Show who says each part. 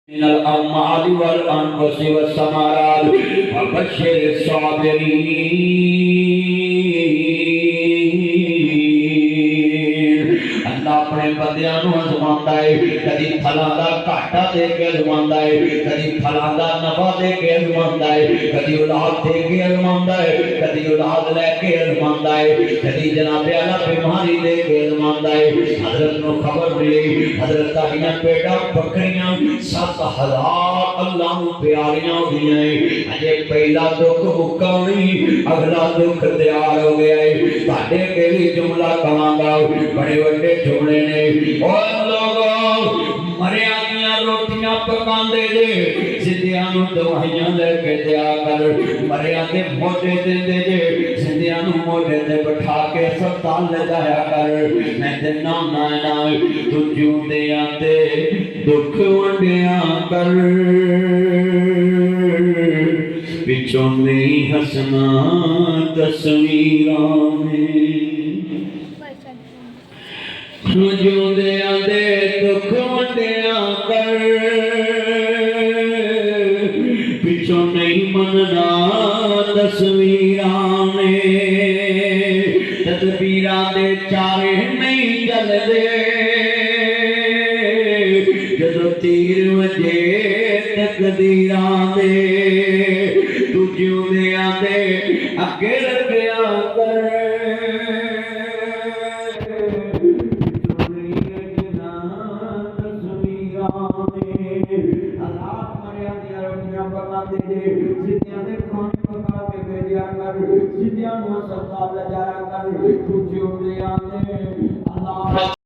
Speaker 1: मिनल अम्मालि वल अनफुसि वस्समारात फबश्शिर साबिरीन। अल्लाह अपने बंदियां नूं आज़मांदा है, कदी फलां दा घाटा दे के आज़मांदा है, कदी फलां दा नफा दे के आज़मांदा है, कदी औलाद दे के आज़मांदा है, कदी औलाद लेके आज़मांदा है, कदी जनाब आला बीमारी दे के आज़मांदा है। हज़रत नूं खबर मिली हज़रत दियां पेड़ा बकरियां 7,000 अल्लाह नूं प्यारियां हो गईयां है। अजे पहला दुख मुक्का नहीं, अगला दुख तैयार हो गया है। तुहाडे के लिए जुमला कहांगा, बड़े बड़े जुमले ने। ओ लोगों, मरिया दियां रोटियां पकांदे जे, जिंदियां नूं दवाइयां लेके दिया कर। मरिया दे मोढे देंदे जे, जिंदियां नूं मोढे ते बिठा के अस्पताल ले जाया कर। मैं दिना ना तू जिउंदियां दे दुख वंडिया कर, पिछों नहीं हसना तस्वीरां में। जिउंदियां दे दुख वंडिया कर, पिछों नहीं मनना तस्वीरां में। तदबीरां दे चारे नहीं चलदे, जदों तीर वजे तकदीरां दे। तू जिउंदियां दे अगे रखिया कर, जिंदियां नूं अस्पताल ले जाया कर। तू जिउंदियां दे अल्लाह